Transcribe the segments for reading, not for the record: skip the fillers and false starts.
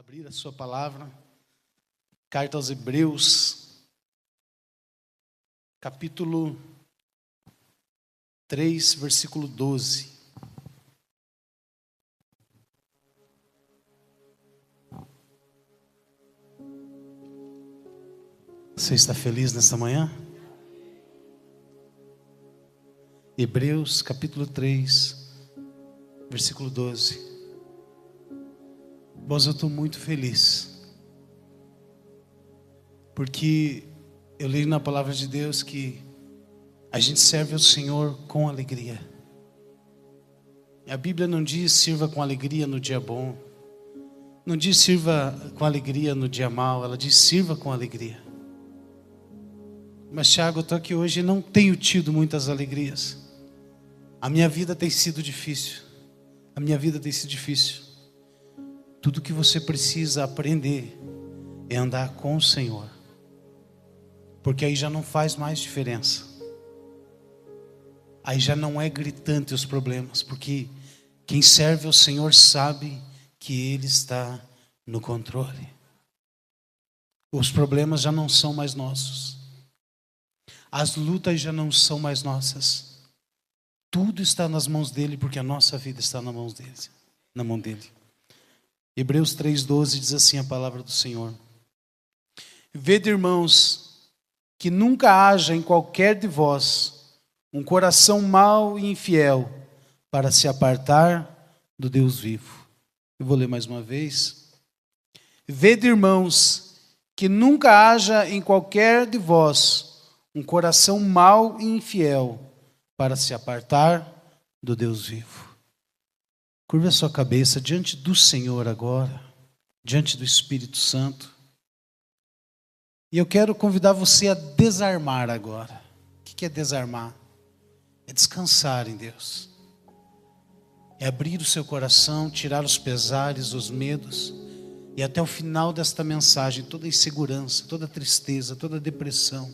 abrir a sua palavra, carta aos Hebreus, capítulo 3, versículo 12. Você está feliz nesta manhã? Hebreus, capítulo 3, versículo 12. Mas eu estou muito feliz, porque eu li na palavra de Deus que a gente serve ao Senhor com alegria. A Bíblia não diz sirva com alegria no dia bom, não diz sirva com alegria no dia mau, ela diz sirva com alegria. Mas Thiago, eu estou aqui hoje e não tenho tido muitas alegrias. A minha vida tem sido difícil. Tudo que você precisa aprender é andar com o Senhor, porque aí já não faz mais diferença. Aí já não é gritante os problemas, porque quem serve ao Senhor sabe que Ele está no controle. Os problemas já não são mais nossos. As lutas já não são mais nossas. Tudo está nas mãos dele, porque a nossa vida está na mão dele. Hebreus 3,12 diz assim a palavra do Senhor: Vede, irmãos, que nunca haja em qualquer de vós um coração mau e infiel para se apartar do Deus vivo. Eu vou ler mais uma vez. Vede, irmãos, que nunca haja em qualquer de vós um coração mau e infiel para se apartar do Deus vivo. Curva a sua cabeça diante do Senhor agora, diante do Espírito Santo. E eu quero convidar você a desarmar agora. O que é desarmar? É descansar em Deus. É abrir o seu coração, tirar os pesares, os medos. E até o final desta mensagem, toda insegurança, toda tristeza, toda depressão,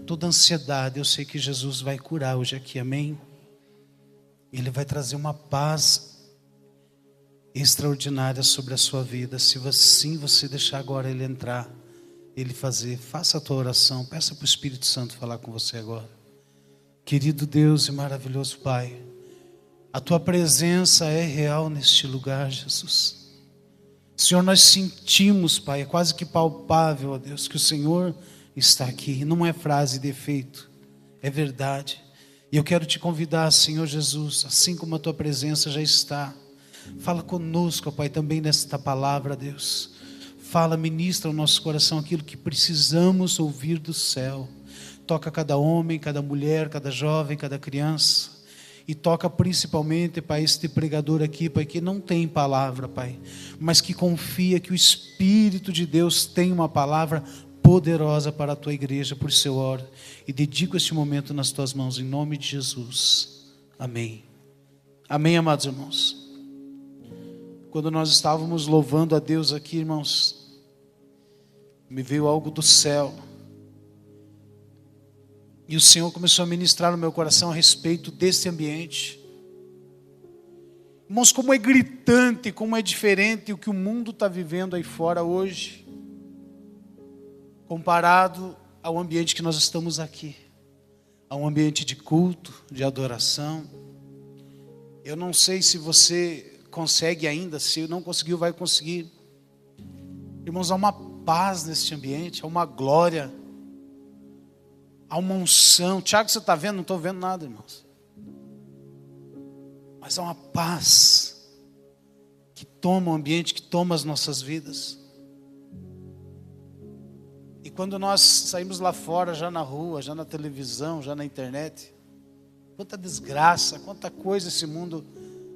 toda ansiedade, eu sei que Jesus vai curar hoje aqui, amém? Ele vai trazer uma paz extraordinária sobre a sua vida. Se assim você deixar agora Ele entrar, Ele fazer, faça a tua oração, peça para o Espírito Santo falar com você agora. Querido Deus e maravilhoso Pai, a tua presença é real neste lugar, Jesus. Senhor, nós sentimos, Pai, é quase que palpável, ó Deus, que o Senhor está aqui. Não é frase de efeito, é verdade. E eu quero te convidar, Senhor Jesus, assim como a tua presença já está, fala conosco, Pai, também nesta palavra, Deus. Fala, ministra ao nosso coração aquilo que precisamos ouvir do céu. Toca cada homem, cada mulher, cada jovem, cada criança. E toca principalmente, Pai, este pregador aqui, Pai, que não tem palavra, Pai, mas que confia que o Espírito de Deus tem uma palavra poderosa para a tua igreja. Por seu oro e dedico este momento nas tuas mãos, em nome de Jesus, amém. Amém, amados irmãos. Quando nós estávamos louvando a Deus aqui, irmãos, me veio algo do céu, e o Senhor começou a ministrar no meu coração a respeito desse ambiente. Irmãos, como é gritante, como é diferente o que o mundo está vivendo aí fora hoje, comparado ao ambiente que nós estamos aqui, a um ambiente de culto, de adoração. Eu não sei se você consegue ainda, se não conseguiu, vai conseguir. Irmãos, há uma paz neste ambiente, há uma glória, há uma unção. Tiago, você está vendo? Não estou vendo nada, irmãos. Mas há uma paz que toma o ambiente, que toma as nossas vidas. E quando nós saímos lá fora, já na rua, já na televisão, já na internet, quanta desgraça, quanta coisa esse mundo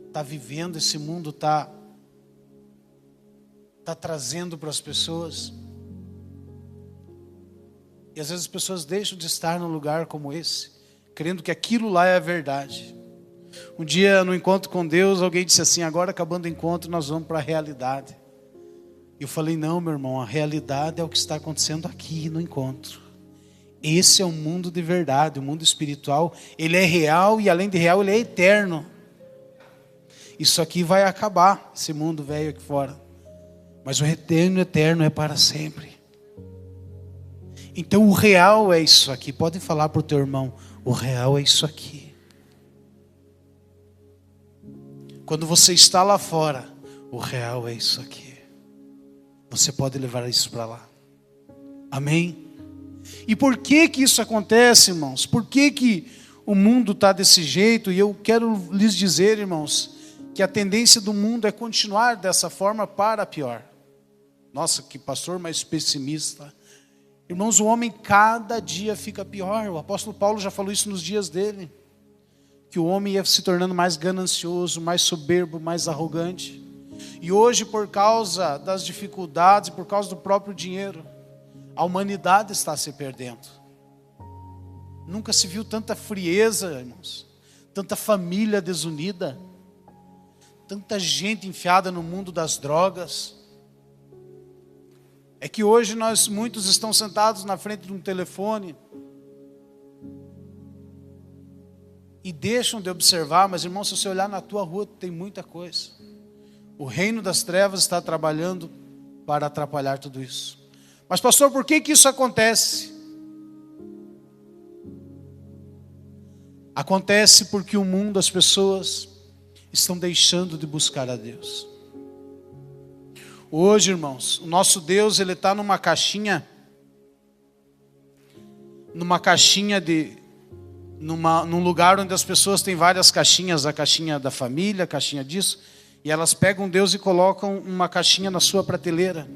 está vivendo, esse mundo está trazendo para as pessoas. E às vezes as pessoas deixam de estar num lugar como esse, crendo que aquilo lá é a verdade. Um dia no encontro com Deus, alguém disse assim: agora acabando o encontro nós vamos para a realidade. E eu falei: não, meu irmão, a realidade é o que está acontecendo aqui no encontro. Esse é o mundo de verdade, o mundo espiritual. Ele é real e além de real ele é eterno. Isso aqui vai acabar, esse mundo velho aqui fora. Mas o reino eterno é para sempre. Então o real é isso aqui. Pode falar para o teu irmão, o real é isso aqui. Quando você está lá fora, o real é isso aqui. Você pode levar isso para lá. Amém? E por que isso acontece, irmãos? Por que o mundo está desse jeito? E eu quero lhes dizer, irmãos, que a tendência do mundo é continuar dessa forma para pior. Nossa, que pastor mais pessimista. Irmãos, o homem cada dia fica pior. O apóstolo Paulo já falou isso nos dias dele. Que o homem ia se tornando mais ganancioso, mais soberbo, mais arrogante. E hoje, por causa das dificuldades, por causa do próprio dinheiro, a humanidade está se perdendo. Nunca se viu tanta frieza, irmãos. Tanta família desunida. Tanta gente enfiada no mundo das drogas. É que hoje muitos estão sentados na frente de um telefone e deixam de observar, mas irmão, se você olhar na tua rua, tem muita coisa. O reino das trevas está trabalhando para atrapalhar tudo isso. Mas pastor, por que isso acontece? Acontece porque o mundo, as pessoas estão deixando de buscar a Deus. Hoje, irmãos, o nosso Deus, Ele está num lugar onde as pessoas têm várias caixinhas, a caixinha da família, a caixinha disso, e elas pegam Deus e colocam uma caixinha na sua prateleira.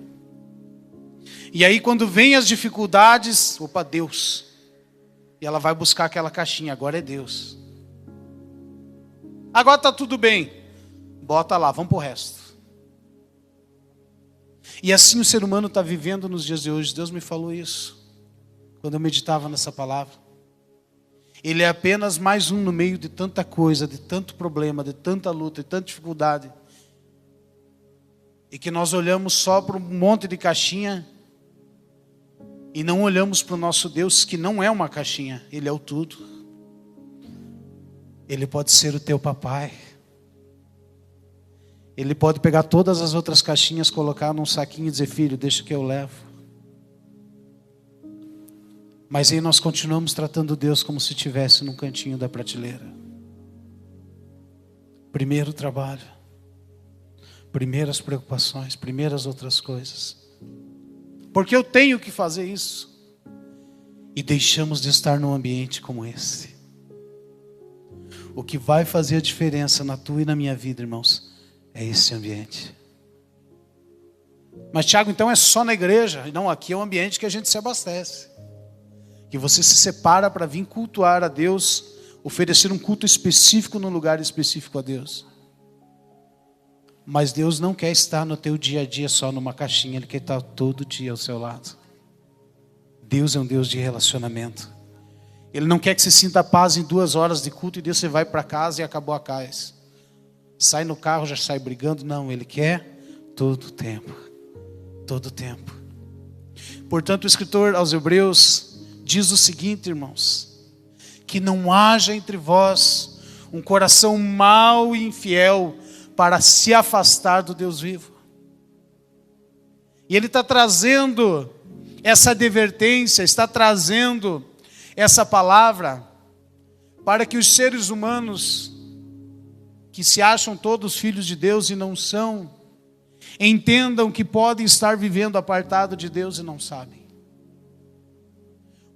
E aí quando vem as dificuldades, opa, Deus. E ela vai buscar aquela caixinha, agora é Deus. Agora está tudo bem, bota lá, vamos para o resto. E assim o ser humano está vivendo nos dias de hoje. Deus me falou isso quando eu meditava nessa palavra. Ele é apenas mais um no meio de tanta coisa, de tanto problema, de tanta luta, de tanta dificuldade. E que nós olhamos só para um monte de caixinha e não olhamos para o nosso Deus, que não é uma caixinha, Ele é o tudo. Ele pode ser o teu papai. Ele pode pegar todas as outras caixinhas, colocar num saquinho e dizer, filho, deixa que eu levo. Mas aí nós continuamos tratando Deus como se estivesse num cantinho da prateleira. Primeiro trabalho, primeiras preocupações, primeiras outras coisas. Porque eu tenho que fazer isso. E deixamos de estar num ambiente como esse. O que vai fazer a diferença na tua e na minha vida, irmãos, é esse ambiente. Mas Tiago, então é só na igreja? Não, aqui é um ambiente que a gente se abastece. Que você se separa para vir cultuar a Deus, oferecer um culto específico num lugar específico a Deus. Mas Deus não quer estar no teu dia a dia só numa caixinha, Ele quer estar todo dia ao seu lado. Deus é um Deus de relacionamento. Ele não quer que você sinta paz em 2 horas de culto e Deus você vai para casa e acabou a paz. Sai no carro, já sai brigando. Não, Ele quer todo o tempo. Todo o tempo. Portanto, o escritor aos Hebreus diz o seguinte, irmãos: que não haja entre vós um coração mau e infiel para se afastar do Deus vivo. E ele está trazendo essa advertência, está trazendo essa palavra para que os seres humanos que se acham todos filhos de Deus e não são, entendam que podem estar vivendo apartado de Deus e não sabem.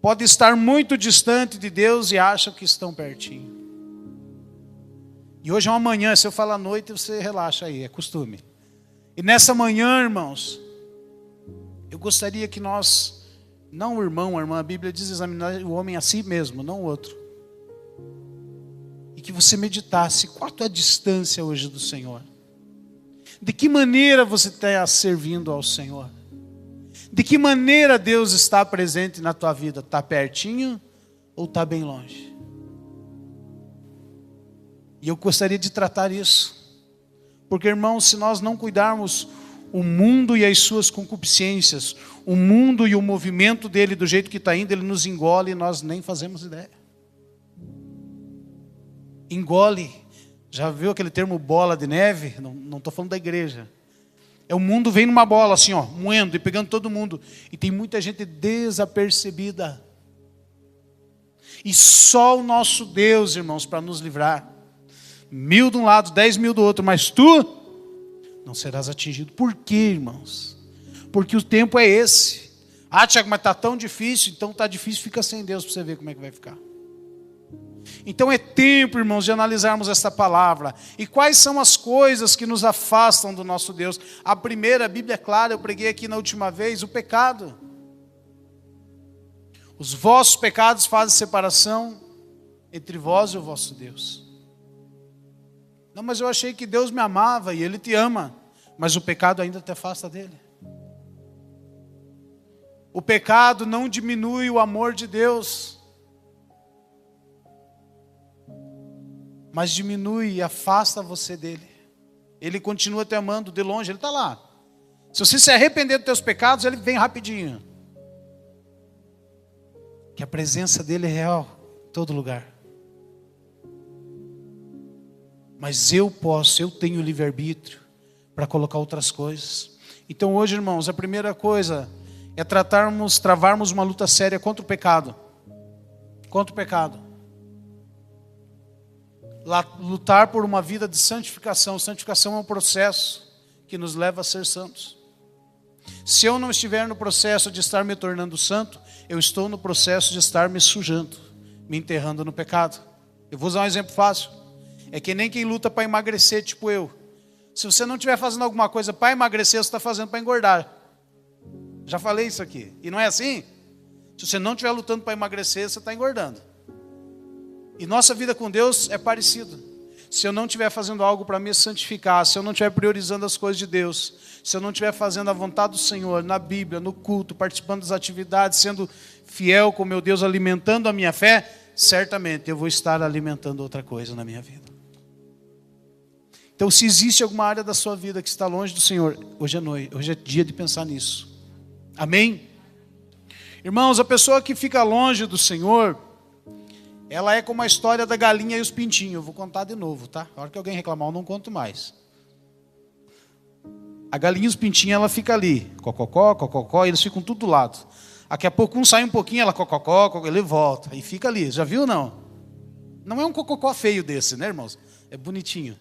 Podem estar muito distante de Deus e acham que estão pertinho. E hoje é uma manhã, se eu falar à noite, você relaxa aí, é costume. E nessa manhã, irmãos, eu gostaria que nós, não o irmão, a irmã, a Bíblia diz examinar o homem a si mesmo, não o outro. E que você meditasse, qual é a distância hoje do Senhor? De que maneira você está servindo ao Senhor? De que maneira Deus está presente na tua vida? Está pertinho ou está bem longe? E eu gostaria de tratar isso. Porque, irmãos, se nós não cuidarmos o mundo e as suas concupiscências, o mundo e o movimento dele do jeito que está indo, ele nos engole e nós nem fazemos ideia. Engole. Já viu aquele termo bola de neve? Não estou falando da igreja. O mundo vem numa bola assim, ó, moendo e pegando todo mundo. E tem muita gente desapercebida. E só o nosso Deus, irmãos, para nos livrar. 1000 de um lado, 10.000 do outro, mas tu não serás atingido. Por quê, irmãos? Porque o tempo é esse. Ah, Tiago, mas está tão difícil. Então está difícil, fica sem Deus para você ver como é que vai ficar. Então é tempo, irmãos, de analisarmos esta palavra. E quais são as coisas que nos afastam do nosso Deus? A primeira, a Bíblia é clara, eu preguei aqui na última vez, o pecado. Os vossos pecados fazem separação entre vós e o vosso Deus. Não, mas eu achei que Deus me amava e Ele te ama. Mas o pecado ainda te afasta dele. O pecado não diminui o amor de Deus, mas diminui e afasta você dele. Ele continua te amando de longe, ele está lá. Se você se arrepender dos teus pecados, ele vem rapidinho. Que a presença dele é real em todo lugar. Mas eu tenho livre-arbítrio para colocar outras coisas. Então hoje, irmãos, a primeira coisa é travarmos uma luta séria contra o pecado. Contra o pecado. Lutar por uma vida de santificação. Santificação é um processo que nos leva a ser santos. Se eu não estiver no processo de estar me tornando santo, eu estou no processo de estar me sujando, me enterrando no pecado. Eu vou usar um exemplo fácil. É que nem quem luta para emagrecer, tipo eu. Se você não estiver fazendo alguma coisa para emagrecer, você está fazendo para engordar. Já falei isso aqui. E não é assim? Se você não estiver lutando para emagrecer, você está engordando. E nossa vida com Deus é parecida. Se eu não estiver fazendo algo para me santificar, se eu não estiver priorizando as coisas de Deus, se eu não estiver fazendo a vontade do Senhor, na Bíblia, no culto, participando das atividades, sendo fiel com meu Deus, alimentando a minha fé, certamente eu vou estar alimentando outra coisa na minha vida. Então, se existe alguma área da sua vida que está longe do Senhor, hoje é noite, hoje é dia de pensar nisso. Amém? Irmãos, a pessoa que fica longe do Senhor, ela é como a história da galinha e os pintinhos. Eu vou contar de novo, tá? Na hora que alguém reclamar, eu não conto mais. A galinha e os pintinhos, ela fica ali, cococó, cococó, e eles ficam tudo do lado. Daqui a pouco um sai um pouquinho, ela cococó, ele volta, e fica ali. Já viu, não? Não é um cococó feio desse, né, irmãos? É bonitinho.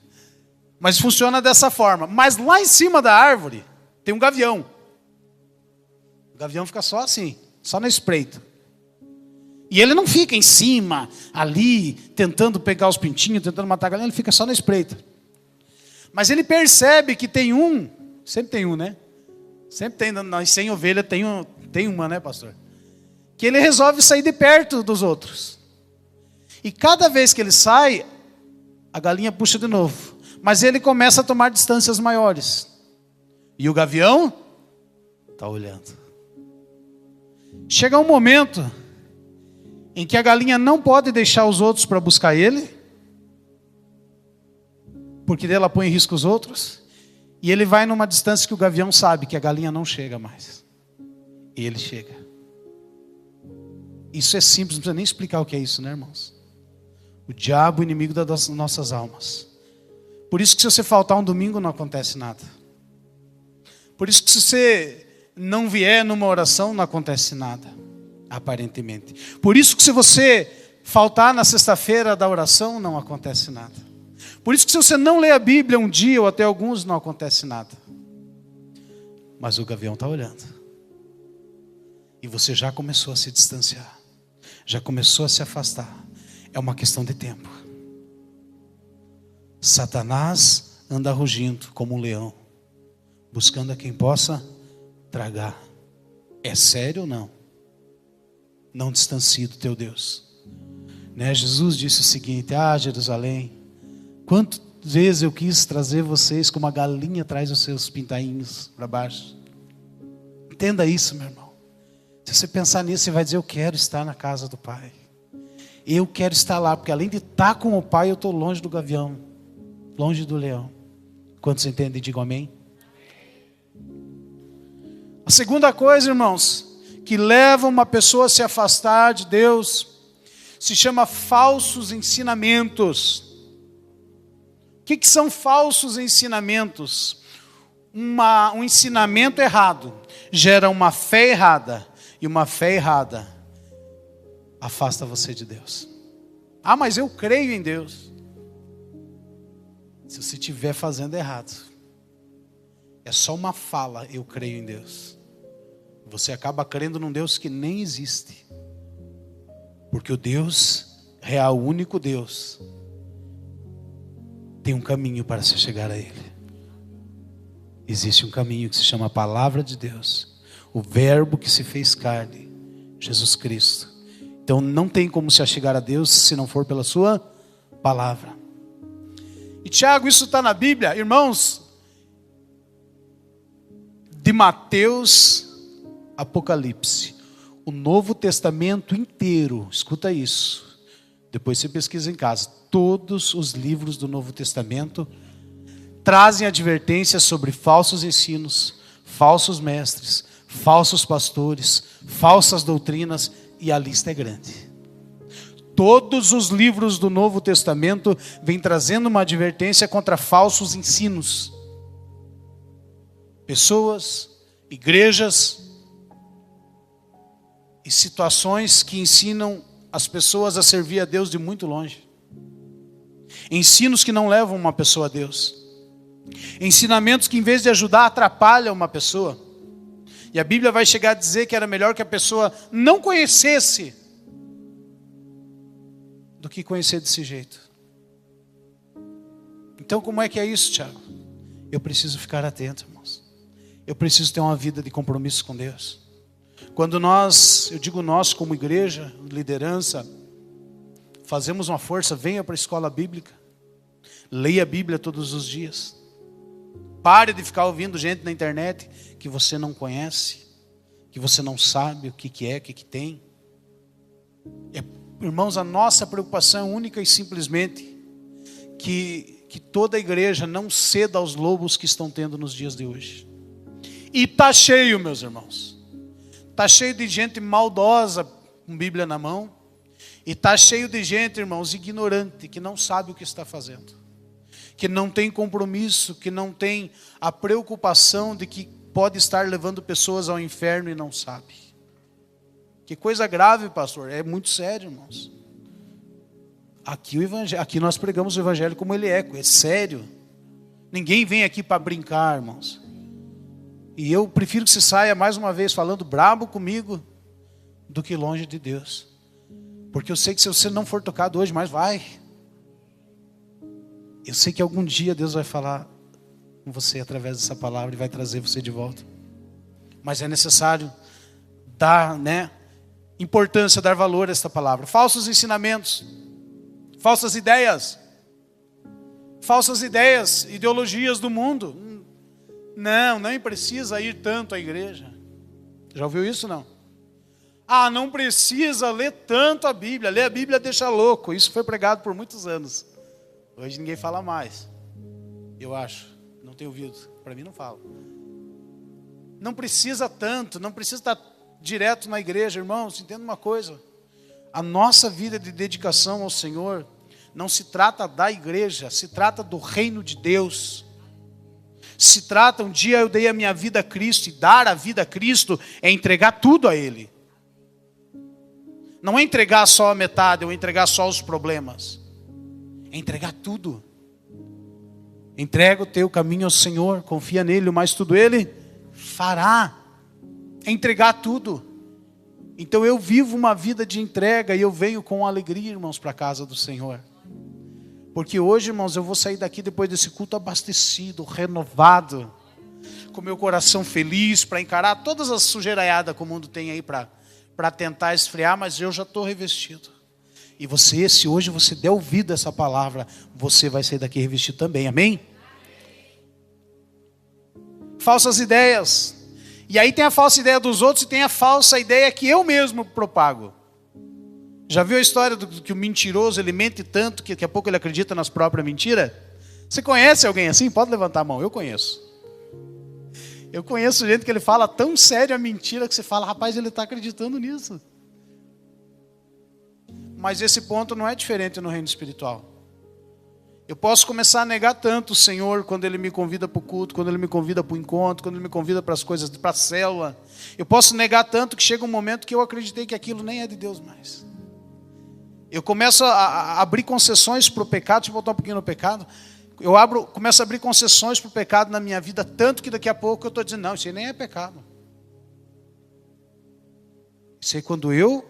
Mas funciona dessa forma. Mas lá em cima da árvore, tem um gavião. O gavião fica só assim, só na espreita. E ele não fica em cima, ali, tentando pegar os pintinhos, tentando matar a galinha, ele fica só na espreita. Mas ele percebe que tem um, sempre tem um, né? Sempre tem, nós 100 ovelhas tem uma, né, pastor? Que ele resolve sair de perto dos outros. E cada vez que ele sai, a galinha puxa de novo. Mas ele começa a tomar distâncias maiores. E o gavião está olhando. Chega um momento em que a galinha não pode deixar os outros para buscar ele, porque ela põe em risco os outros, e ele vai numa distância que o gavião sabe que a galinha não chega mais. E ele chega. Isso é simples, não precisa nem explicar o que é isso, né, irmãos? O diabo, o inimigo das nossas almas. Por isso que se você faltar um domingo não acontece nada. Por isso que se você não vier numa oração não acontece nada, aparentemente. Por isso que se você faltar na sexta-feira da oração não acontece nada. Por isso que se você não ler a Bíblia um dia ou até alguns não acontece nada. Mas o gavião está olhando. E você já começou a se distanciar. Já começou a se afastar. É uma questão de tempo. Satanás anda rugindo como um leão, buscando a quem possa tragar. É sério ou não? Não distancie do teu Deus. Né? Jesus disse o seguinte: Jerusalém, quantas vezes eu quis trazer vocês como a galinha traz os seus pintainhos para baixo. Entenda isso, meu irmão. Se você pensar nisso, você vai dizer: eu quero estar na casa do Pai. Eu quero estar lá, porque além de estar com o Pai, eu estou longe do gavião, longe do leão. Quantos entendem? Digam amém. A segunda coisa, irmãos, que leva uma pessoa a se afastar de Deus, se chama falsos ensinamentos. O que são falsos ensinamentos? um ensinamento errado gera uma fé errada. E uma fé errada afasta você de Deus. Ah, mas eu creio em Deus. Se você estiver fazendo errado, é só uma fala, eu creio em Deus. Você acaba crendo num Deus que nem existe. Porque o Deus real, o único Deus, tem um caminho para se chegar a Ele. Existe um caminho que se chama a Palavra de Deus. O Verbo que se fez carne, Jesus Cristo. Então não tem como se achegar a Deus se não for pela sua palavra. E Tiago, isso está na Bíblia, irmãos, de Mateus, Apocalipse. O Novo Testamento inteiro, escuta isso. Depois você pesquisa em casa. Todos os livros do Novo Testamento trazem advertências sobre falsos ensinos, falsos mestres, falsos pastores, falsas doutrinas, e a lista é grande. Todos os livros do Novo Testamento vêm trazendo uma advertência contra falsos ensinos. Pessoas, igrejas e situações que ensinam as pessoas a servir a Deus de muito longe. Ensinos que não levam uma pessoa a Deus. Ensinamentos que em vez de ajudar, atrapalham uma pessoa. E a Bíblia vai chegar a dizer que era melhor que a pessoa não conhecesse do que conhecer desse jeito. Então como é que é isso, Tiago? Eu preciso ficar atento, irmãos. Eu preciso ter uma vida de compromisso com Deus. Quando nós, eu digo nós como igreja, liderança, fazemos uma força, venha para a escola bíblica. Leia a Bíblia todos os dias. Pare de ficar ouvindo gente na internet que você não conhece, que você não sabe o que é, o que tem. Irmãos, a nossa preocupação é única e simplesmente que toda a igreja não ceda aos lobos que estão tendo nos dias de hoje. E está cheio, meus irmãos. Está cheio de gente maldosa com Bíblia na mão. E está cheio de gente, irmãos, ignorante, que não sabe o que está fazendo. Que não tem compromisso, que não tem a preocupação de que pode estar levando pessoas ao inferno e não sabe. Que coisa grave, pastor. É muito sério, irmãos. Aqui nós pregamos o evangelho como ele é sério. Ninguém vem aqui para brincar, irmãos. E eu prefiro que você saia mais uma vez falando brabo comigo do que longe de Deus. Porque eu sei que se você não for tocado hoje, mas vai. Eu sei que algum dia Deus vai falar com você através dessa palavra e vai trazer você de volta. Mas é necessário dar, importância, dar valor a esta palavra. Falsos ensinamentos, falsas ideias, ideologias do mundo. Não precisa ir tanto à igreja. Já ouviu isso, não? Ah, não precisa ler tanto a Bíblia. Ler a Bíblia deixa louco. Isso foi pregado por muitos anos. Hoje ninguém fala mais. Eu acho. Não tenho ouvido. Para mim não fala. Não precisa tanto. Não precisa estar direto na igreja, irmãos. Entenda uma coisa. A nossa vida de dedicação ao Senhor não se trata da igreja. Se trata do reino de Deus. Se trata, um dia eu dei a minha vida a Cristo. E dar a vida a Cristo é entregar tudo a Ele. Não é entregar só a metade, ou entregar só os problemas. É entregar tudo. Entrega o teu caminho ao Senhor, confia nele, mas tudo Ele fará. É entregar tudo. Então eu vivo uma vida de entrega e eu venho com alegria, irmãos, para a casa do Senhor. Porque hoje, irmãos, eu vou sair daqui depois desse culto abastecido, renovado, com meu coração feliz para encarar todas as sujeiraiadas que o mundo tem aí para tentar esfriar, mas eu já estou revestido. E você, se hoje você der ouvido a essa palavra, você vai sair daqui revestido também, amém? Falsas ideias. E aí tem a falsa ideia dos outros e tem a falsa ideia que eu mesmo propago. Já viu a história do que o mentiroso, ele mente tanto que daqui a pouco ele acredita nas próprias mentiras? Você conhece alguém assim? Pode levantar a mão, eu conheço. Eu conheço gente que ele fala tão sério a mentira que você fala, rapaz, ele está acreditando nisso. Mas esse ponto não é diferente no reino espiritual. Eu posso começar a negar tanto o Senhor quando Ele me convida para o culto, quando Ele me convida para o encontro, quando Ele me convida para as coisas, para a célula. Eu posso negar tanto que chega um momento que eu acreditei que aquilo nem é de Deus mais. Eu começo a abrir concessões para o pecado, deixa eu voltar um pouquinho no pecado. Começo a abrir concessões para o pecado na minha vida, tanto que daqui a pouco eu estou dizendo, não, isso aí nem é pecado. Isso aí quando eu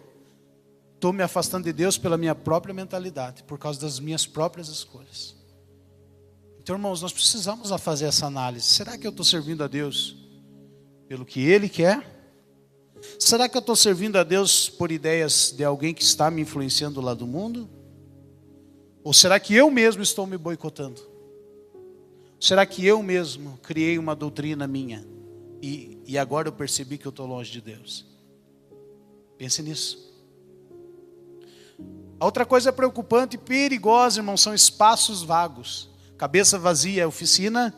estou me afastando de Deus pela minha própria mentalidade, por causa das minhas próprias escolhas. Então, irmãos, nós precisamos fazer essa análise. Será que eu estou servindo a Deus pelo que Ele quer? Será que eu estou servindo a Deus por ideias de alguém que está me influenciando lá do mundo? Ou será que eu mesmo estou me boicotando? Será que eu mesmo criei uma doutrina minha e agora eu percebi que eu estou longe de Deus? Pense nisso. A outra coisa preocupante e perigosa, irmão, são espaços vagos. Cabeça vazia, oficina.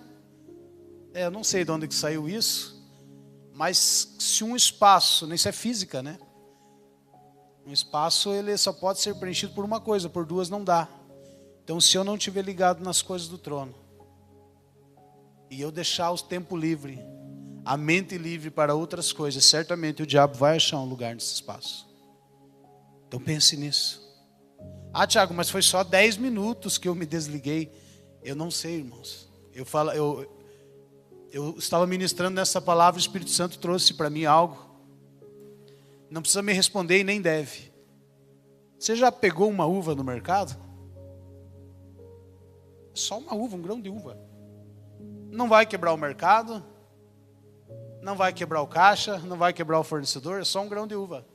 Eu não sei de onde que saiu isso, mas se um espaço, isso é física, né? Um espaço ele só pode ser preenchido por uma coisa, por duas não dá. Então se eu não estiver ligado nas coisas do trono, e eu deixar o tempo livre, a mente livre para outras coisas, certamente o diabo vai achar um lugar nesse espaço. Então pense nisso. Ah, Tiago, mas foi só 10 minutos que eu me desliguei. Eu não sei, irmãos. Eu estava ministrando nessa palavra, o Espírito Santo trouxe para mim algo. Não precisa me responder e nem deve. Você já pegou uma uva no mercado? Só uma uva, um grão de uva. Não vai quebrar o mercado, não vai quebrar o caixa, não vai quebrar o fornecedor, é só um grão de uva.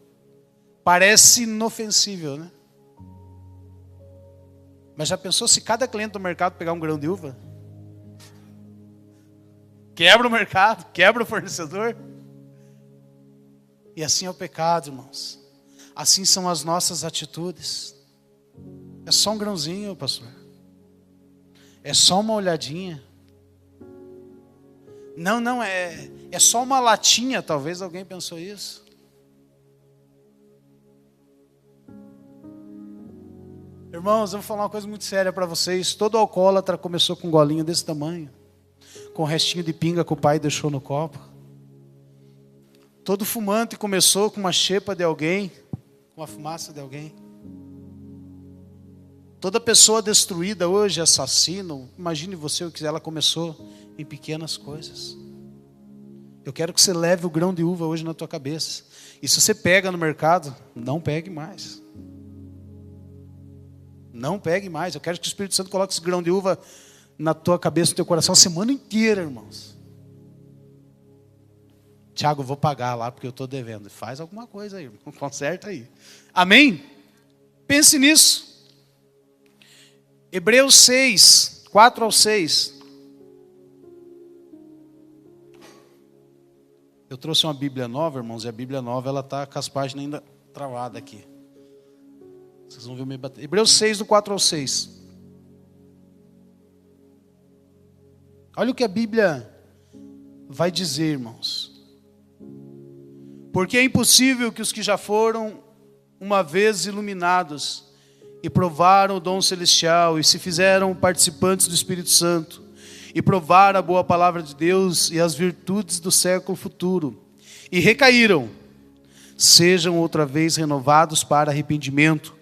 Parece inofensível, né? Mas já pensou se cada cliente do mercado pegar um grão de uva? Quebra o mercado, quebra o fornecedor. E assim é o pecado, irmãos. Assim são as nossas atitudes. É só um grãozinho, pastor. É só uma olhadinha. Não, é só uma latinha, talvez alguém pensou isso. Irmãos, eu vou falar uma coisa muito séria para vocês. Todo alcoólatra começou com um golinho desse tamanho, com um restinho de pinga que o pai deixou no copo. Todo fumante começou com uma xepa de alguém, com a fumaça de alguém. Toda pessoa destruída hoje, assassino, imagine você o que ela começou em pequenas coisas. Eu quero que você leve o grão de uva hoje na tua cabeça. E se você pega no mercado, não pegue mais. Não pegue mais. Eu quero que o Espírito Santo coloque esse grão de uva na tua cabeça, no teu coração, a semana inteira, irmãos. Tiago, eu vou pagar lá porque eu estou devendo. Faz alguma coisa aí, irmão. Conserta aí. Amém? Pense nisso. Hebreus 6, 4 ao 6. Eu trouxe uma Bíblia nova, irmãos, e a Bíblia nova ela está com as páginas ainda travadas aqui. Vocês vão ver me bater. Hebreus 6, do 4 ao 6. Olha o que a Bíblia vai dizer, irmãos. Porque é impossível que os que já foram uma vez iluminados e provaram o dom celestial e se fizeram participantes do Espírito Santo e provaram a boa palavra de Deus e as virtudes do século futuro e recaíram, sejam outra vez renovados para arrependimento,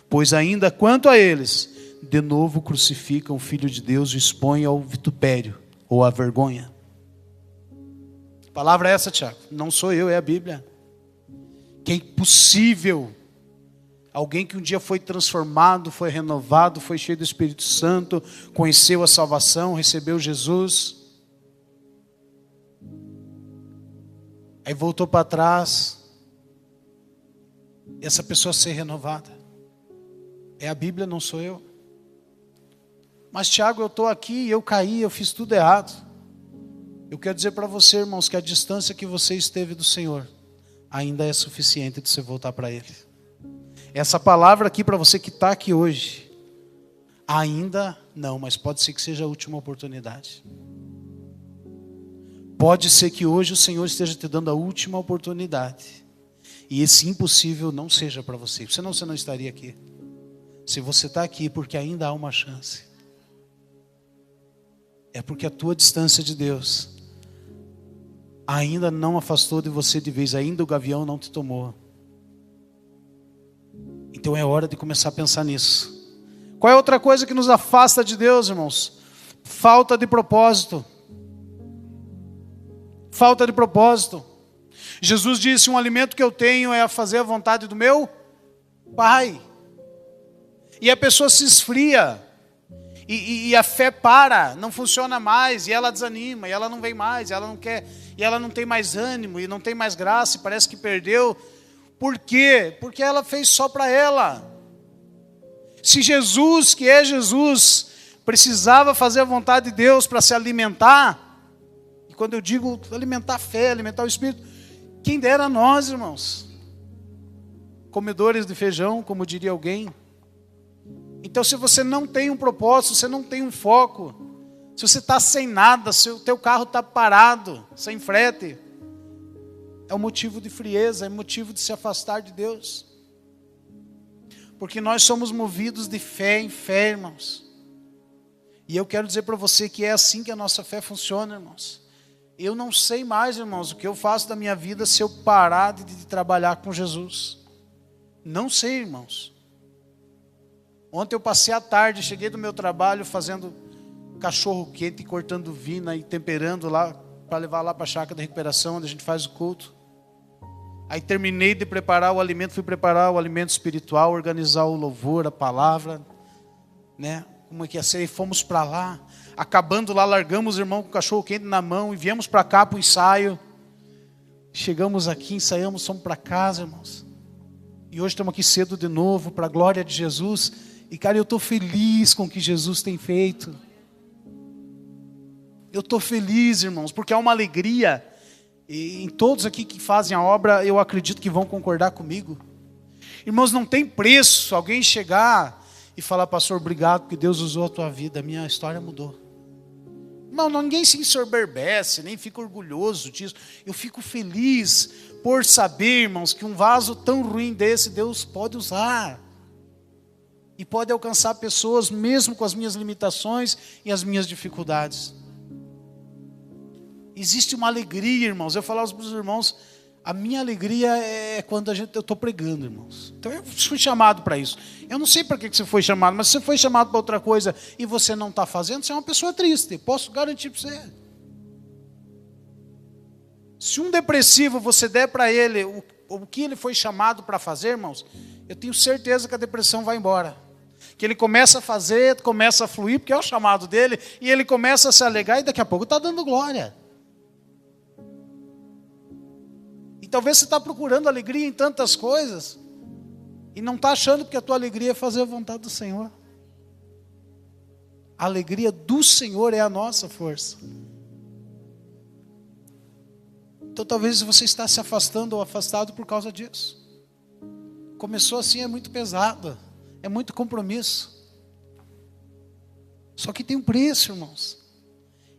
pois ainda quanto a eles, de novo crucificam o Filho de Deus e o expõem ao vitupério ou à vergonha. A palavra é essa, Tiago, não sou eu, é a Bíblia. Que é impossível alguém que um dia foi transformado, foi renovado, foi cheio do Espírito Santo, conheceu a salvação, recebeu Jesus, aí voltou para trás, essa pessoa ser renovada. É a Bíblia, não sou eu. Mas Tiago, eu estou aqui, eu caí, eu fiz tudo errado. Eu quero dizer para você, irmãos, que a distância que você esteve do Senhor ainda é suficiente de você voltar para Ele. Essa palavra aqui para você que está aqui hoje, ainda não, mas pode ser que seja a última oportunidade. Pode ser que hoje o Senhor esteja te dando a última oportunidade. E esse impossível não seja para você. Senão você não estaria aqui. Se você está aqui, porque ainda há uma chance. é porque a tua distância de Deus ainda não afastou de você de vez, ainda o gavião não te tomou. Então é hora de começar a pensar nisso. Qual é outra coisa que nos afasta de Deus, irmãos? Falta de propósito. Falta de propósito. Jesus disse, um alimento que eu tenho é a fazer a vontade do meu Pai. E a pessoa se esfria. E a fé para, não funciona mais, e ela desanima, e ela não vem mais, e ela não quer, e ela não tem mais ânimo, e não tem mais graça, e parece que perdeu. Por quê? Porque ela fez só para ela. Se Jesus, que é Jesus, precisava fazer a vontade de Deus para se alimentar, e quando eu digo alimentar a fé, alimentar o Espírito, quem dera nós, irmãos, comedores de feijão, como diria alguém. Então, se você não tem um propósito, se você não tem um foco, se você está sem nada, se o teu carro está parado, sem frete, é um motivo de frieza, é motivo de se afastar de Deus. Porque nós somos movidos de fé em fé, irmãos. E eu quero dizer para você que é assim que a nossa fé funciona, irmãos. Eu não sei mais, irmãos, o que eu faço da minha vida se eu parar de trabalhar com Jesus. Não sei, irmãos. Ontem eu passei a tarde, cheguei do meu trabalho fazendo cachorro quente, cortando vina e temperando lá, para levar lá para a chácara da recuperação, onde a gente faz o culto. Aí terminei de preparar o alimento, fui preparar o alimento espiritual, organizar o louvor, a palavra, né? Como é que ia ser? E fomos para lá. Acabando lá, largamos o irmão com o cachorro quente na mão e viemos para cá para o ensaio. Chegamos aqui, ensaiamos, fomos para casa, irmãos. E hoje estamos aqui cedo de novo, para a glória de Jesus. E, cara, eu estou feliz com o que Jesus tem feito. Eu estou feliz, irmãos, porque há uma alegria. E em todos aqui que fazem a obra, eu acredito que vão concordar comigo. Irmãos, não tem preço alguém chegar e falar, pastor, obrigado, porque Deus usou a tua vida, a minha história mudou. Não, ninguém se ensoberbece, nem fica orgulhoso disso. Eu fico feliz por saber, irmãos, que um vaso tão ruim desse Deus pode usar. E pode alcançar pessoas mesmo com as minhas limitações e as minhas dificuldades. Existe uma alegria, irmãos. Eu falava para os irmãos, a minha alegria é quando eu estou pregando, irmãos. Então eu fui chamado para isso. Eu não sei para que você foi chamado, mas se você foi chamado para outra coisa e você não está fazendo, você é uma pessoa triste. Posso garantir para você. Se um depressivo você der para ele o que ele foi chamado para fazer, irmãos, eu tenho certeza que a depressão vai embora. Que ele começa a fazer, começa a fluir, porque é o chamado dele, e ele começa a se alegrar e daqui a pouco está dando glória. E talvez você está procurando alegria em tantas coisas, e não está achando que a tua alegria é fazer a vontade do Senhor. A alegria do Senhor é a nossa força. Então talvez você está se afastando ou afastado por causa disso. Começou assim, é muito pesado. É muito compromisso. Só que tem um preço, irmãos.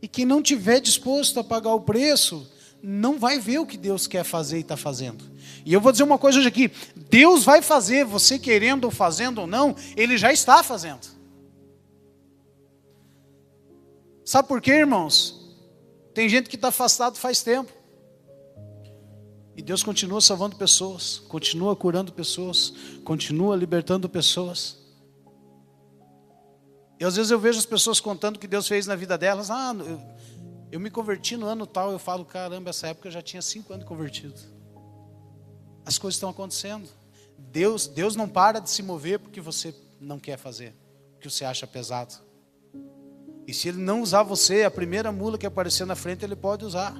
E quem não tiver disposto a pagar o preço, não vai ver o que Deus quer fazer e está fazendo. E eu vou dizer uma coisa hoje aqui. Deus vai fazer, você querendo ou fazendo ou não, Ele já está fazendo. Sabe por quê, irmãos? Tem gente que está afastado faz tempo. E Deus continua salvando pessoas, continua curando pessoas, continua libertando pessoas. E às vezes eu vejo as pessoas contando o que Deus fez na vida delas. Eu me converti no ano tal, eu falo, caramba, essa época eu já tinha 5 anos de convertido. As coisas estão acontecendo. Deus não para de se mover porque você não quer fazer, porque você acha pesado. E se Ele não usar você, a primeira mula que aparecer na frente, Ele pode usar.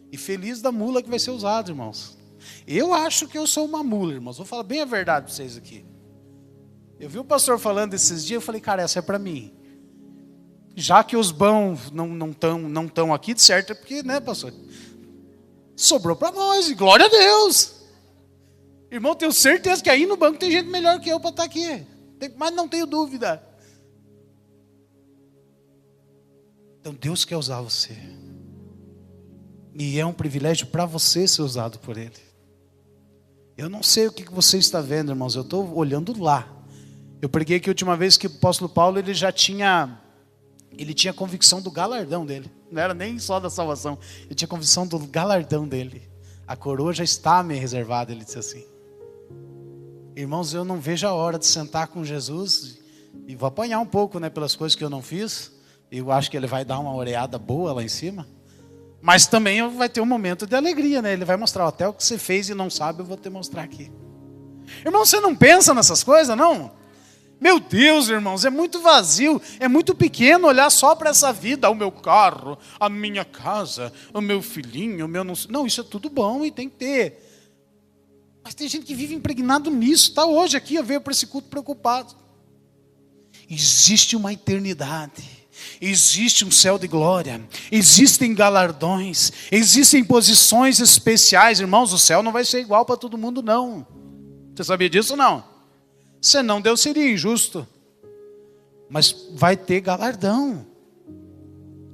E feliz da mula que vai ser usada, irmãos. Eu acho que eu sou uma mula, irmãos. Vou falar bem a verdade para vocês aqui. Eu vi o pastor falando esses dias, eu falei, cara, essa é para mim. Já que os bons não estão aqui, de certo, é porque, né, pastor? Sobrou para nós, e glória a Deus. Irmão, tenho certeza que aí no banco tem gente melhor que eu para estar aqui. Mas não tenho dúvida. Então Deus quer usar você. E é um privilégio para você ser usado por Ele. Eu não sei o que você está vendo, irmãos. Eu estou olhando lá. Eu preguei que a última vez que o apóstolo Paulo ele já tinha ele tinha convicção do galardão dele. Não era nem só da salvação. Ele tinha convicção do galardão dele. A coroa já está me reservada, ele disse assim. Irmãos, eu não vejo a hora de sentar com Jesus. E vou apanhar um pouco, né, pelas coisas que eu não fiz. Eu acho que ele vai dar uma oreada boa lá em cima. Mas também vai ter um momento de alegria, né? Ele vai mostrar até o que você fez e não sabe, eu vou te mostrar aqui. Irmão, você não pensa nessas coisas, não? Meu Deus, irmãos, é muito vazio, é muito pequeno olhar só para essa vida. O meu carro, a minha casa, o meu filhinho, o meu... Não, isso é tudo bom e tem que ter. Mas tem gente que vive impregnado nisso. Está hoje aqui, veio para esse culto preocupado. Existe uma eternidade. Existe um céu de glória, existem galardões, existem posições especiais. Irmãos, o céu não vai ser igual para todo mundo, não. Você sabia disso ou não? Senão Deus seria injusto. Mas vai ter galardão.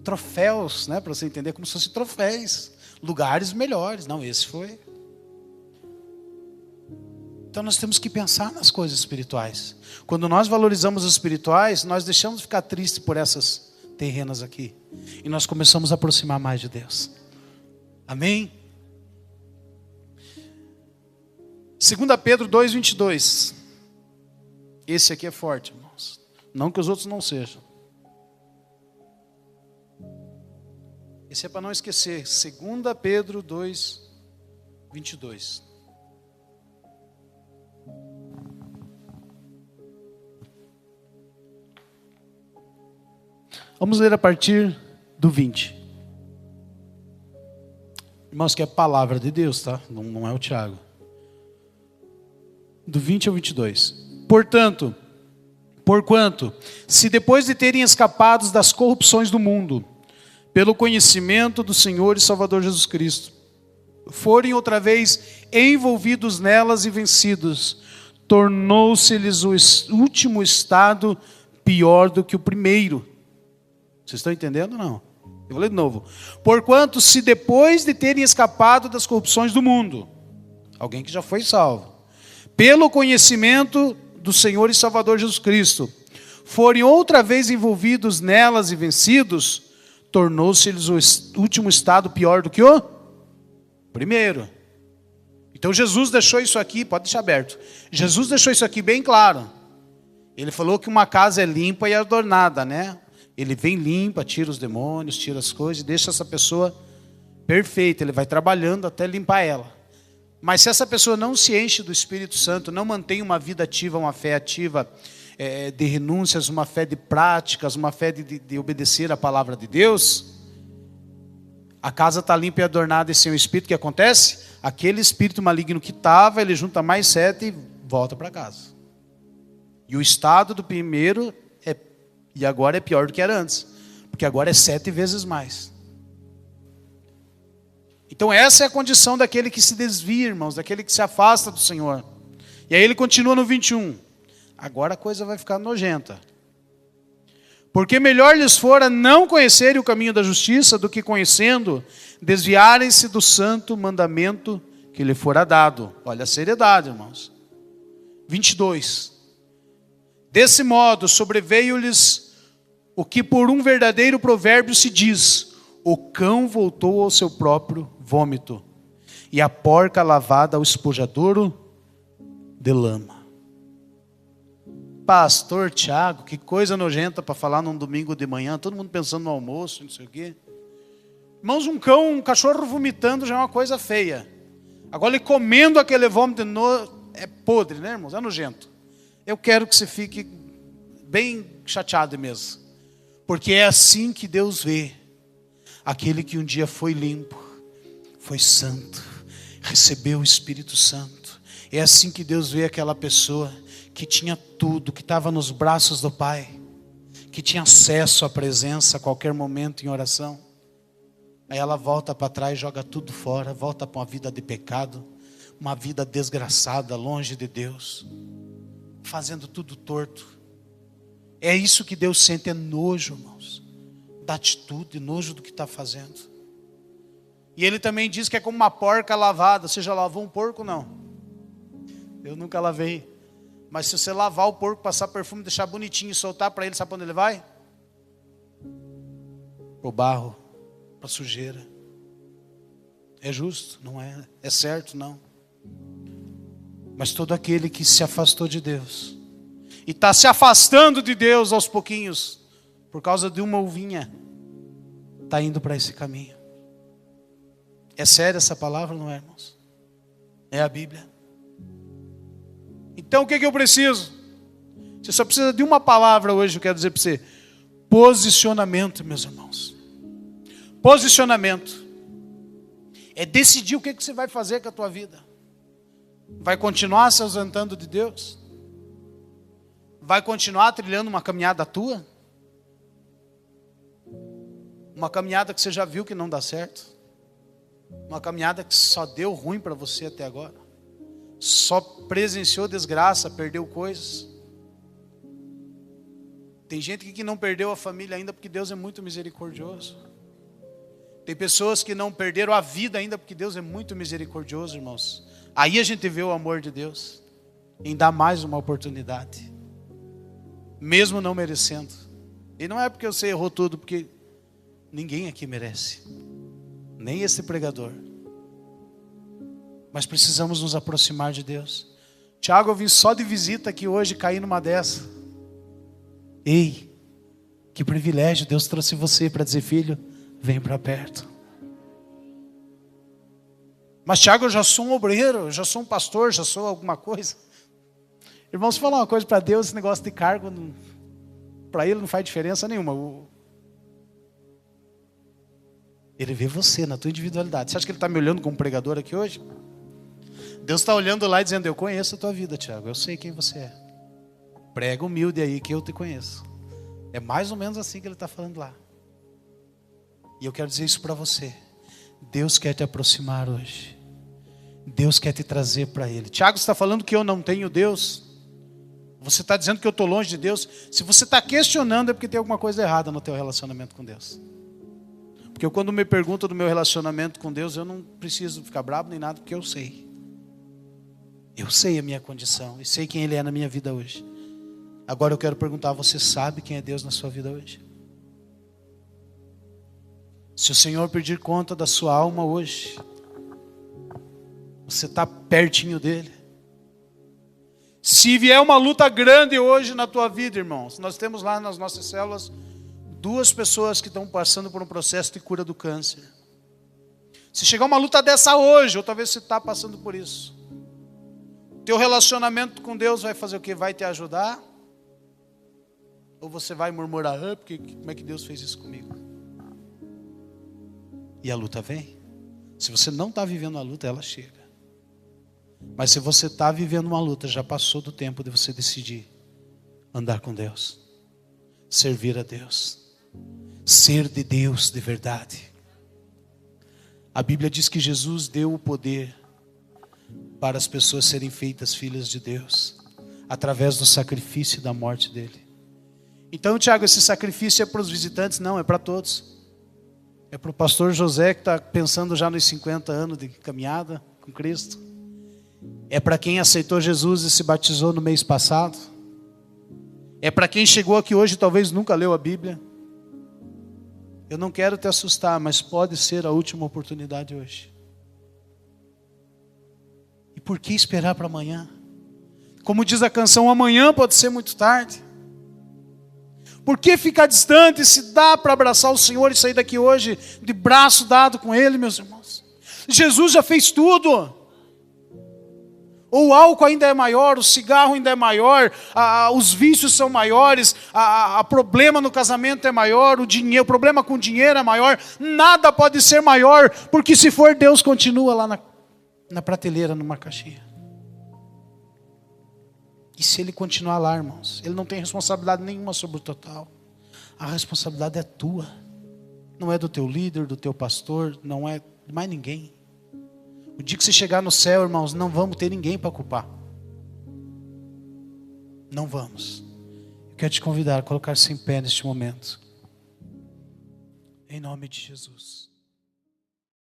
Troféus, né, para você entender, como se fossem troféus. Lugares melhores. Não, esse foi. Então nós temos que pensar nas coisas espirituais. Quando nós valorizamos os espirituais, nós deixamos de ficar tristes por essas terrenas aqui. E nós começamos a aproximar mais de Deus. Amém? 2 Pedro 2:22. Esse aqui é forte, irmãos. Não que os outros não sejam. Esse é para não esquecer. 2 Pedro 2:22. Vamos ler a partir do 20. Irmãos, que é a palavra de Deus, tá? Não é o Tiago. Do 20 ao 22. Porquanto, se depois de terem escapado das corrupções do mundo, pelo conhecimento do Senhor e Salvador Jesus Cristo, forem outra vez envolvidos nelas e vencidos, tornou-se-lhes o último estado pior do que o primeiro. Vocês estão entendendo ou não? Eu vou ler de novo. Porquanto, se depois de terem escapado das corrupções do mundo, alguém que já foi salvo, pelo conhecimento do Senhor e Salvador Jesus Cristo, forem outra vez envolvidos nelas e vencidos, tornou-se-lhes o último estado pior do que o primeiro. Então Jesus deixou isso aqui, pode deixar aberto. Jesus deixou isso aqui bem claro. Ele falou que uma casa é limpa e adornada, né? Ele vem limpa, tira os demônios, tira as coisas e deixa essa pessoa perfeita. Ele vai trabalhando até limpar ela. Mas se essa pessoa não se enche do Espírito Santo, não mantém uma vida ativa, uma fé ativa, de renúncias, uma fé de práticas, uma fé de obedecer a palavra de Deus, a casa está limpa e adornada e sem o Espírito, o que acontece? Aquele espírito maligno que estava, ele junta mais 7 e volta para casa. E o estado do primeiro e agora é pior do que era antes, porque agora é 7 vezes mais. Então essa é a condição daquele que se desvia, irmãos, daquele que se afasta do Senhor. E aí ele continua no 21. Agora a coisa vai ficar nojenta. Porque melhor lhes fora não conhecerem o caminho da justiça do que conhecendo, desviarem-se do santo mandamento que lhe fora dado. Olha a seriedade, irmãos. 22. Desse modo sobreveio-lhes o que por um verdadeiro provérbio se diz: o cão voltou ao seu próprio vômito, e a porca lavada ao espojadouro de lama. Pastor Tiago, que coisa nojenta para falar num domingo de manhã, todo mundo pensando no almoço, não sei o quê. Irmãos, um cachorro vomitando já é uma coisa feia. Agora ele comendo aquele vômito é podre, né, irmãos? É nojento. Eu quero que você fique bem chateado mesmo. Porque é assim que Deus vê aquele que um dia foi limpo, foi santo, recebeu o Espírito Santo. É assim que Deus vê aquela pessoa que tinha tudo, que estava nos braços do Pai, que tinha acesso à presença a qualquer momento em oração. Aí ela volta para trás, joga tudo fora, volta para uma vida de pecado, uma vida desgraçada, longe de Deus, fazendo tudo torto. É isso que Deus sente, é nojo, irmãos, da atitude, nojo do que está fazendo. E ele também diz que é como uma porca lavada. Você já lavou um porco? Não. Eu nunca lavei. Mas se você lavar o porco, passar perfume, deixar bonitinho e soltar para ele, sabe para onde ele vai? para o barro, para a sujeira. É justo? Não é. É certo? Não. Mas todo aquele que se afastou de Deus e está se afastando de Deus aos pouquinhos, por causa de uma uvinha, está indo para esse caminho. É séria essa palavra, não é, irmãos? É a Bíblia. Então o que eu preciso? Você só precisa de uma palavra hoje, eu quero dizer para você. Posicionamento, meus irmãos. Posicionamento. É decidir o que você vai fazer com a tua vida. Vai continuar se ausentando de Deus? Vai continuar trilhando uma caminhada tua? Uma caminhada que você já viu que não dá certo? Uma caminhada que só deu ruim para você até agora? Só presenciou desgraça, perdeu coisas? Tem gente que não perdeu a família ainda porque Deus é muito misericordioso. Tem pessoas que não perderam a vida ainda porque Deus é muito misericordioso, irmãos. Aí a gente vê o amor de Deus em dar mais uma oportunidade, mesmo não merecendo. E não é porque você errou tudo, porque ninguém aqui merece, nem esse pregador. Mas precisamos nos aproximar de Deus. Tiago, eu vim só de visita aqui hoje, caí numa dessa. Ei, que privilégio, Deus trouxe você para dizer, filho, vem para perto. Mas Tiago, eu já sou um obreiro, eu já sou um pastor, já sou alguma coisa. Irmãos, falar uma coisa para Deus, esse negócio de cargo, para Ele não faz diferença nenhuma. Ele vê você na tua individualidade. Você acha que Ele está me olhando como pregador aqui hoje? Deus está olhando lá e dizendo, eu conheço a tua vida, Tiago, eu sei quem você é. Prega humilde aí que eu te conheço. É mais ou menos assim que Ele está falando lá. E eu quero dizer isso para você. Deus quer te aproximar hoje. Deus quer te trazer para Ele. Tiago está falando que eu não tenho Deus. Você está dizendo que eu estou longe de Deus. Se você está questionando é porque tem alguma coisa errada no teu relacionamento com Deus. Porque quando me perguntam do meu relacionamento com Deus, eu não preciso ficar bravo nem nada, porque eu sei. Eu sei a minha condição e sei quem Ele é na minha vida hoje. Agora eu quero perguntar, você sabe quem é Deus na sua vida hoje? Se o Senhor pedir conta da sua alma hoje, você está pertinho dEle. Se vier uma luta grande hoje na tua vida, irmãos, nós temos lá nas nossas células 2 pessoas que estão passando por um processo de cura do câncer. Se chegar uma luta dessa hoje, ou talvez você está passando por isso, teu relacionamento com Deus vai fazer o quê? Vai te ajudar? Ou você vai murmurar, porque como é que Deus fez isso comigo? E a luta vem. Se você não está vivendo a luta, ela chega. Mas se você está vivendo uma luta, já passou do tempo de você decidir andar com Deus, servir a Deus, ser de Deus de verdade. A Bíblia diz que Jesus deu o poder para as pessoas serem feitas filhas de Deus, através do sacrifício e da morte dele. Então, Tiago, esse sacrifício é para os visitantes? Não, é para todos. É para o pastor José que está pensando já nos 50 anos de caminhada com Cristo. É para quem aceitou Jesus e se batizou no mês passado. É para quem chegou aqui hoje e talvez nunca leu a Bíblia. Eu não quero te assustar, mas pode ser a última oportunidade hoje. E por que esperar para amanhã? Como diz a canção, amanhã pode ser muito tarde. Por que ficar distante se dá para abraçar o Senhor e sair daqui hoje de braço dado com Ele, meus irmãos? Jesus já fez tudo. Ou o álcool ainda é maior, o cigarro ainda é maior, os vícios são maiores, o problema no casamento é maior, o problema com o dinheiro é maior. Nada pode ser maior, porque se for Deus, continua lá na prateleira, numa caixinha. E se Ele continuar lá, irmãos, Ele não tem responsabilidade nenhuma sobre o total. A responsabilidade é tua. Não é do teu líder, do teu pastor, não é de mais ninguém. O dia que você chegar no céu, irmãos, não vamos ter ninguém para culpar. Não vamos. Eu quero te convidar a colocar-se em pé neste momento. Em nome de Jesus.